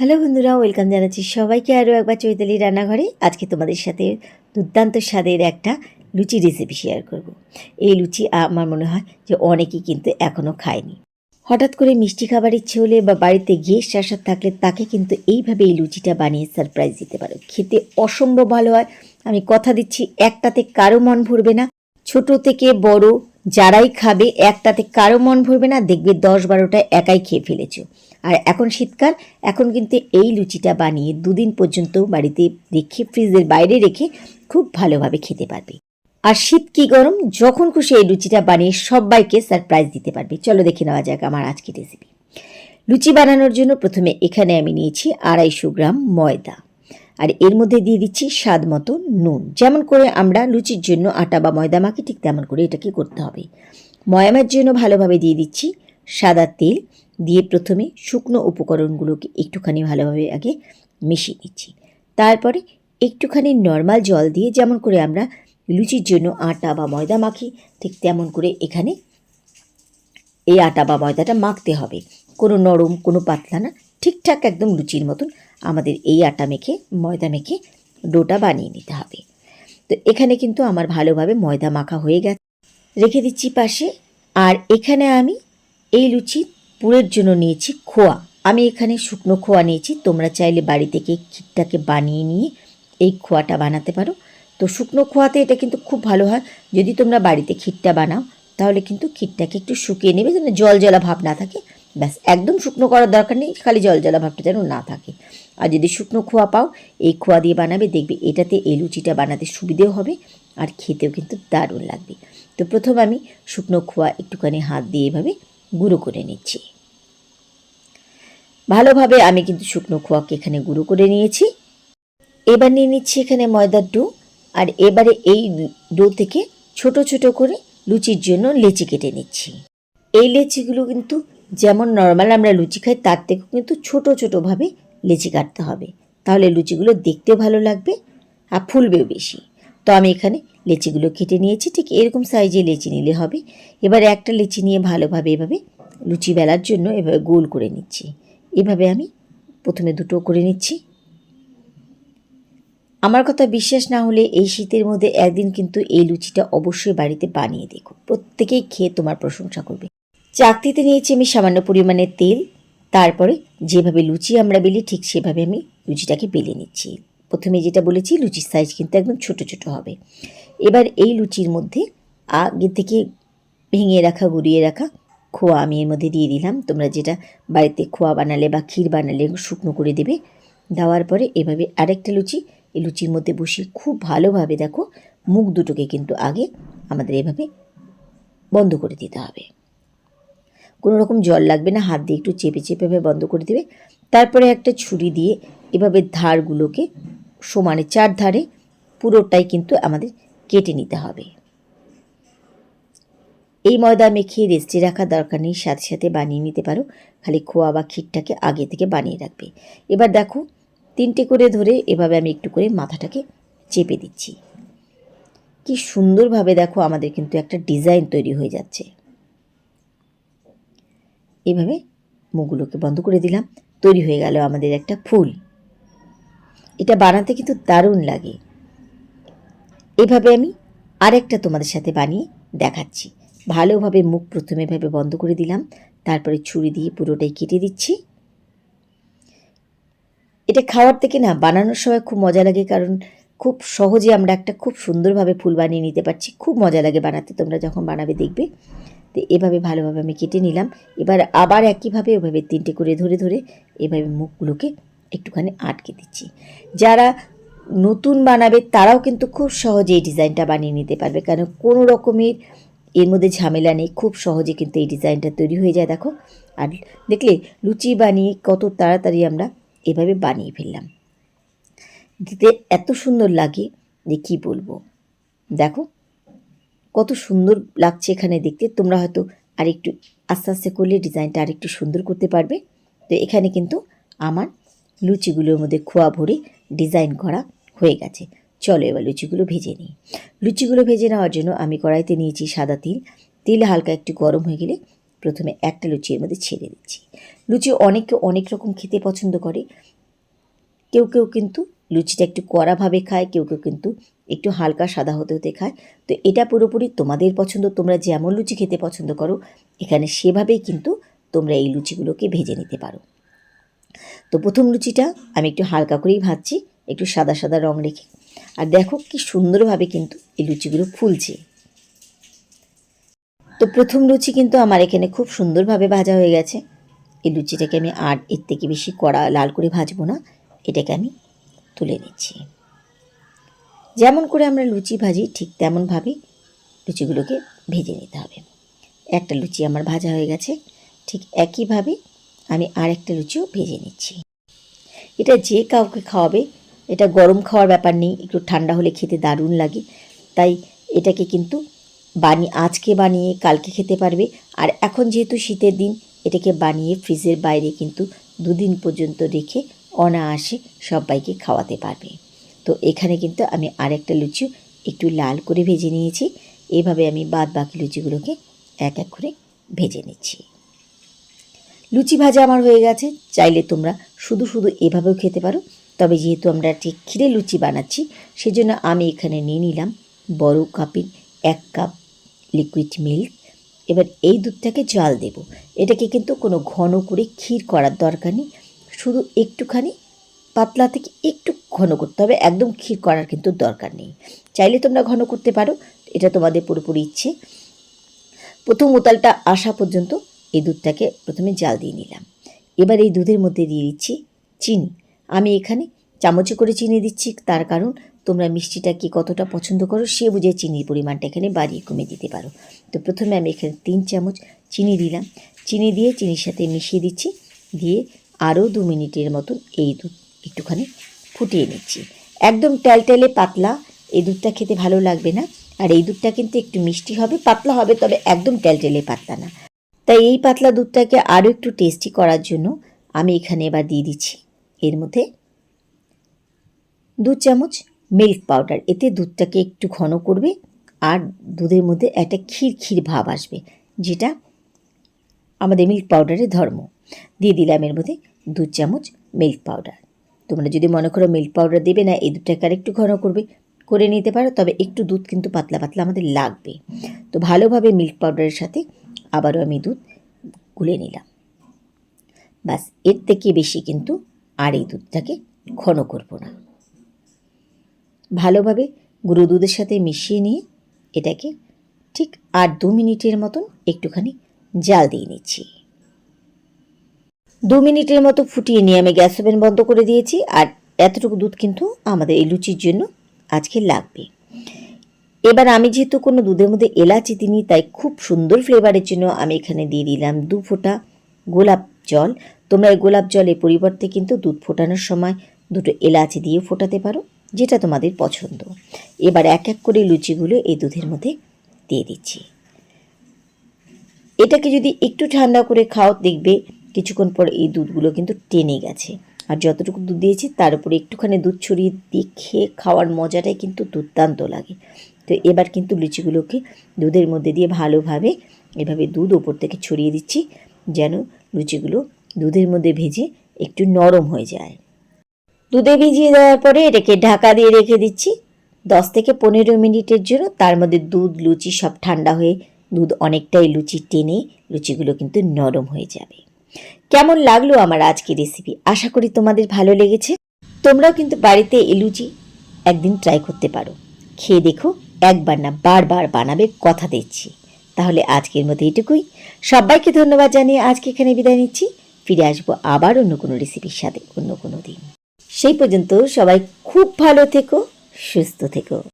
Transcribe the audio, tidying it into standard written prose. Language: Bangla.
হ্যালো বন্ধুরা, ওয়েলকাম জানাচ্ছি সবাইকে আরও একবার চৈতালি রান্নাঘরে। আজকে তোমাদের সাথে দুর্দান্ত স্বাদের একটা লুচি রেসিপি শেয়ার করব। এই লুচি আমার মনে হয় যে অনেকেই কিন্তু এখনও খায়নি। হঠাৎ করে মিষ্টি খাবার ইচ্ছে হলে বা বাড়িতে গেস্ট আসার থাকলে তাকে কিন্তু এইভাবে এই লুচিটা বানিয়ে সারপ্রাইজ দিতে পারো। খেতে অসম্ভব ভালো হয়, আমি কথা দিচ্ছি। একটাতে কারো মন ভরবে না, ছোট থেকে বড় যারাই খাবে একটাতে কারো মন ভরবে না, দেখবে 10-12টা একাই খেয়ে ফেলেছো। আর এখন শীতকাল, এখন কিন্তু এই লুচিটা বানিয়ে 2 দিন পর্যন্ত বাড়িতে রেখে ফ্রিজের বাইরে রেখে খুব ভালোভাবে খেতে পারবে। আর শীত কি গরম, যখন খুশি এই লুচিটা বানিয়ে সবাইকে সারপ্রাইজ দিতে পারবে। চলো দেখে নেওয়া যাক আমার আজকের রেসিপি। লুচি বানানোর জন্য প্রথমে এখানে আমি নিয়েছি 250 গ্রাম ময়দা, আর এর মধ্যে দিয়ে দিচ্ছি স্বাদ মতো নুন। যেমন করে আমরা লুচির জন্য আটা বা ময়দা মাখি ঠিক তেমন করে এটাকে করতে হবে। ময়ামের জন্য ভালোভাবে দিয়ে দিচ্ছি সাদা তেল, দিয়ে প্রথমে শুকনো উপকরণগুলোকে একটুখানি ভালোভাবে আগে মিশিয়ে নিচ্ছি। তারপরে একটুখানি নর্মাল জল দিয়ে, যেমন করে আমরা লুচির জন্য আটা বা ময়দা মাখি ঠিক তেমন করে এখানে এই আটা বা ময়দাটা মাখতে হবে। কোনো নরম কোনো পাতলা না, ঠিকঠাক একদম লুচির মতন আমাদের এই আটা মেখে ময়দা মেখে ডোটা বানিয়ে নিতে হবে। তো এখানে কিন্তু আমার ভালোভাবে ময়দা মাখা হয়ে গেছে, রেখে দিচ্ছি পাশে। আর এখানে আমি এই লুচির পুরের জন্য নিয়েছি খোয়া। আমি এখানে শুকনো খোয়া নিয়েছি, তোমরা চাইলে বাড়ি থেকে ক্ষীরটাকে বানিয়ে নিয়ে এই খোয়াটা বানাতে পারো। তো শুকনো খোয়াতে এটা কিন্তু খুব ভালো হয়। যদি তোমরা বাড়িতে ক্ষীরটা বানাও তাহলে কিন্তু ক্ষীরটাকে একটু শুকিয়ে নেবে, যেন জল জলা ভাব না থাকে। ব্যাস, একদম শুকনো করার দরকার নেই, খালি জল জলা ভাবটা যেন না থাকে। আর যদি শুকনো খোয়া পাও, এই খোয়া দিয়ে বানাবে, দেখবে এটাতে এই লুচিটা বানাতে সুবিধেও হবে আর খেতেও কিন্তু দারুণ লাগবে। তো প্রথম আমি শুকনো খোয়া একটুখানি হাত দিয়ে এভাবে গুঁড়ো করে নিচ্ছি। ভালোভাবে আমি কিন্তু শুকনো খোয়াকে এখানে গুঁড়ো করে নিয়েছি। এবার নিয়ে নিচ্ছি এখানে ময়দার ডো, আর এবারে এই ডো থেকে ছোট ছোট করে লুচির জন্য লেচি কেটে নিচ্ছি। এই লেচিগুলো কিন্তু যেমন নর্মাল আমরা লুচি খাই তার থেকেও কিন্তু ছোট ছোটোভাবে লেচি কাটতে হবে, তাহলে লুচিগুলো দেখতেও ভালো লাগবে আর ফুলবেও বেশি। তো আমি এখানে লেচিগুলো কেটে নিয়েছি, ঠিক এরকম সাইজে লেচি নিলে হবে। এবারে একটা লেচি নিয়ে ভালোভাবে এভাবে লুচি বেলার জন্য এভাবে গোল করে নিচ্ছি। এভাবে আমি প্রথমে দুটো করে নিচ্ছি। আমার কথা বিশ্বাস না হলে এই শীতের মধ্যে একদিন কিন্তু এই লুচিটা অবশ্যই বাড়িতে বানিয়ে দেখো, প্রত্যেকেই খেয়ে তোমার প্রশংসা করবে। চাকতিতে নিয়েছি আমি সামান্য পরিমাণে তেল, তারপরে যেভাবে লুচি আমরা বেলি ঠিক সেভাবে আমি লুচিটাকে বেলে নিচ্ছি। প্রথমে যেটা বলেছি লুচির সাইজ কিন্তু একদম ছোট ছোট হবে। এবার এই লুচির মধ্যে আগে থেকে ভেঙে রাখা গুঁড়িয়ে রাখা খোয়া আমি এর মধ্যে দিয়ে দিলাম। তোমরা যেটা বাড়িতে খোয়া বানালে বা ক্ষীর বানালে শুকনো করে দেবে। দেওয়ার পরে এভাবে আরেকটা লুচি এই লুচির মধ্যে বসিয়ে খুব ভালোভাবে দেখো মুখ দুটোকে কিন্তু আগে আমাদের এভাবে বন্ধ করে দিতে হবে। কোনো রকম জল লাগবে না, হাত দিয়ে একটু চেপে চেপে বন্ধ করে দেবে। তারপরে একটা ছুরি দিয়ে এভাবে ধারগুলোকে সমানে 4 ধারে পুরোটাই কিন্তু আমাদের কেটে নিতে হবে। এই ময়দা মেখে রেস্টে রাখার দরকার নেই, সাথে সাথে বানিয়ে নিতে পারো, খালি খোয়া বা ক্ষীরটাকে আগে থেকে বানিয়ে রাখবে। এবার দেখো 3টে করে ধরে এভাবে আমি একটু করে মাথাটাকে চেপে দিচ্ছি। কি সুন্দরভাবে দেখো আমাদের কিন্তু একটা ডিজাইন তৈরি হয়ে যাচ্ছে। এভাবে মুখগুলোকে বন্ধ করে দিলাম, তৈরি হয়ে গেল আমাদের একটা ফুল। এটা বানাতে কিন্তু দারুণ লাগে। এভাবে আমি আরেকটা তোমাদের সাথে বানিয়ে দেখাচ্ছি। ভালোভাবে মুখ প্রথমে এভাবে বন্ধ করে দিলাম, তারপরে ছুরি দিয়ে পুরোটাই কেটে দিচ্ছি। এটা খাওয়ার থেকে না বানানোর সময় খুব মজা লাগে, কারণ খুব সহজে আমরা একটা খুব সুন্দরভাবে ফুল বানিয়ে নিতে পারছি। খুব মজা লাগে বানাতে, তোমরা যখন বানাবে দেখবে। তো এভাবে ভালোভাবে আমি কেটে নিলাম। এবার আবার একইভাবে ওভাবে 3টে করে ধরে ধরে এভাবে মুখগুলোকে একটুখানি আটকে দিচ্ছি। যারা নতুন বানাবে তারাও কিন্তু খুব সহজে এই ডিজাইনটা বানিয়ে নিতে পারবে, কারণ কোনো রকমের এর মধ্যে ঝামেলা নেই, খুব সহজে কিন্তু এই ডিজাইনটা তৈরি হয়ে যায়। দেখো, আর দেখলে লুচি বানিয়ে কত তাড়াতাড়ি আমরা এভাবে বানিয়ে ফেললাম। দিতে এত সুন্দর লাগে যে কী বলবো। দেখো কত সুন্দর লাগছে এখানে দেখতে। তোমরা হয়তো আরেকটু আস্তে আস্তে করলে ডিজাইনটা আরেকটু সুন্দর করতে পারবে। তো এখানে কিন্তু আমার লুচিগুলোর মধ্যে খোয়া ভরে ডিজাইন করা হয়ে গেছে। চলো এবার লুচিগুলো ভেজে নিই। লুচিগুলো ভেজে নেওয়ার জন্য আমি কড়াইতে নিয়েছি সাদা তিল। তেল হালকা একটু গরম হয়ে গেলে প্রথমে একটা লুচি এর মধ্যে ছেড়ে দিচ্ছি। লুচি অনেকে অনেক রকম খেতে পছন্দ করে। কেউ কেউ কিন্তু লুচিটা একটু কড়াভাবে খায়, কেউ কেউ কিন্তু একটু হালকা সাদা হতে হতে খায়। তো এটা পুরোপুরি তোমাদের পছন্দ, তোমরা যেমন লুচি খেতে পছন্দ করো এখানে সেভাবেই কিন্তু তোমরা এই লুচিগুলোকে ভেজে নিতে পারো। তো প্রথম লুচিটা আমি একটু হালকা করেই ভাজছি, একটু সাদা সাদা রং রেখে। আর দেখো কি সুন্দরভাবে কিন্তু এই লুচিগুলো ফুলছে। তো প্রথম লুচি কিন্তু আমার এখানে খুব সুন্দরভাবে ভাজা হয়ে গেছে। এই লুচিটাকে আমি আর এর থেকে বেশি কড়া লাল করে ভাজবো না, এটাকে আমি তুলে নিচ্ছি। যেমন করে আমরা লুচি ভাজি ঠিক তেমনভাবেই লুচিগুলোকে ভেজে নিতে হবে। একটা লুচি আমার ভাজা হয়ে গেছে, ঠিক একইভাবে আমি আর একটা লুচিও ভেজে নিচ্ছি। এটা যে কাউকে খাওয়াবে, এটা গরম খাওয়ার ব্যাপার নেই, একটু ঠান্ডা হলে খেতে দারুণ লাগে। তাই এটাকে কিন্তু আজকে বানিয়ে কালকে খেতে পারবে। আর এখন যেহেতু শীতের দিন, এটাকে বানিয়ে ফ্রিজের বাইরে কিন্তু 2 দিন পর্যন্ত রেখে অনায়াসে সবাইকে খাওয়াতে পারবে। তো এখানে কিন্তু আমি আরেকটা লুচি একটু লাল করে ভেজে নিয়েছি। এইভাবে আমি বাদ বাকি লুচিগুলোকে এক এক করে ভেজে নিচ্ছি। লুচি ভাজা আমার হয়ে গেছে। চাইলে তোমরা শুধু শুধু এভাবেও খেতে পারো, তবে যেহেতু আমরা ঠিক ক্ষীরে লুচি বানাচ্ছি সেজন্য আমি এখানে নিয়ে নিলাম বড় কাপের 1 কাপ লিকুইড মিল্ক। এবার এই দুধটাকে জাল দেব। এটাকে কিন্তু কোনো ঘন করে ক্ষীর করার দরকার নেই, শুধু একটুখানি পাতলা থেকে একটু ঘন করতে হবে, একদম ক্ষীর করার কিন্তু দরকার নেই। চাইলে তোমরা ঘন করতে পারো, এটা তোমাদের পুরোপুরি ইচ্ছে। প্রথম উতালটা আসা পর্যন্ত এই দুধটাকে প্রথমে জাল দিয়ে নিলাম। এবার এই দুধের মধ্যে দিয়ে দিচ্ছি চিনি। আমি এখানে চামচে করে চিনি দিচ্ছি, তার কারণ তোমরা মিষ্টিটা কি কতটা পছন্দ করো সে বুঝে চিনির পরিমাণটা এখানে বাড়িয়ে কমিয়ে দিতে পারো। তো প্রথমে আমি এখানে 3 চামচ চিনি দিলাম। চিনি দিয়ে চিনির সাথে মিশিয়ে দিচ্ছি, দিয়ে আরও 2 মিনিটের মতন এই দুধ একটুখানি ফুটিয়ে নিচ্ছি। একদম টেলটেলে পাতলা এই দুধটা খেতে ভালো লাগবে না। আর এই দুধটা কিন্তু একটু মিষ্টি হবে, পাতলা হবে, তবে একদম টেলটেলে পাতলা না। তাই এই পাতলা দুধটাকে আরও একটু টেস্টি করার জন্য আমি এখানে এবার দিয়ে দিচ্ছি এর মধ্যে 2 চামচ মিল্ক পাউডার। এতে দুধটাকে একটু ঘন করবে আর দুধের মধ্যে একটা ক্ষীর ক্ষীর ভাব আসবে, যেটা আমাদের মিল্ক পাউডারের ধর্ম। দিয়ে দিলাম এর মধ্যে 2 চামচ মিল্ক পাউডার। তোমরা যদি মনে করো মিল্ক পাউডার দেবে না, এই দুধটাকে আর একটু ঘন করে নিতে পারো, তবে একটু দুধ কিন্তু পাতলা পাতলা আমাদের লাগবে। তো ভালোভাবে মিল্ক পাউডারের সাথে আবারও আমি দুধ গুলে নিলাম। বাস, এর থেকে বেশি কিন্তু আর এই দুধটাকে ঘন করব না। ভালোভাবে গুঁড়ো দুধের সাথে মিশিয়ে নিয়ে এটাকে ঠিক আর 2 মিনিটের মতন একটুখানি জাল দিয়ে নিচ্ছি। 2 মিনিটের মতো ফুটিয়ে নিয়ে আমি গ্যাস ওভেন বন্ধ করে দিয়েছি। আর এতটুকু দুধ কিন্তু আমাদের এই লুচির জন্য আজকে লাগবে। এবার আমি যেহেতু কোনো দুধের মধ্যে এলাচি দিইনি, তাই খুব সুন্দর ফ্লেভারের জন্য আমি এখানে দিয়ে দিলাম 2 ফোঁটা গোলাপ জল। তোমরা এই গোলাপ জলের পরিবর্তে কিন্তু দুধ ফোটানোর সময় 2টো এলাচি দিয়ে ফোটাতে পারো, যেটা তোমাদের পছন্দ। এবার এক এক করে লুচিগুলো এই দুধের মধ্যে দিয়ে দিচ্ছি। এটাকে যদি একটু ঠান্ডা করে খাও, দেখবে কিছুক্ষণ পর এই দুধগুলো কিন্তু টেনে গেছে। আর যতটুকু দুধ দিয়েছি তার উপরে একটুখানি দুধ ছড়িয়ে দিয়ে খেয়ে খাওয়ার মজাটাই কিন্তু দুর্দান্ত লাগে। তো এবার কিন্তু লুচিগুলোকে দুধের মধ্যে দিয়ে ভালোভাবে এভাবে দুধ ওপর থেকে ছড়িয়ে দিচ্ছি, যেন লুচিগুলো দুধের মধ্যে ভেজে একটু নরম হয়ে যায়। দুধে ভিজিয়ে দেওয়ার পরে এটাকে ঢাকা দিয়ে রেখে দিচ্ছি 10 থেকে 15 মিনিটের জন্য। তার মধ্যে দুধ লুচি সব ঠান্ডা হয়ে দুধ অনেকটাই লুচি টেনে লুচিগুলো কিন্তু নরম হয়ে যাবে। কেমন লাগলো আমার আজকের রেসিপি? আশা করি তোমাদের ভালো লেগেছে। তোমরাও কিন্তু বাড়িতে এই লুচি একদিন ট্রাই করতে পারো। খেয়ে দেখো, একবার না বারবার বানাবে, কথা দিচ্ছি। তাহলে আজকের মতো এটুকুই। সবাইকে ধন্যবাদ জানিয়ে আজকে এখানে বিদায় নিচ্ছি। ফিরে আসবো আবার অন্য কোনো রেসিপির সাথে অন্য কোনো দিন। সেই পর্যন্ত সবাই খুব ভালো থেকো, সুস্থ থেকো।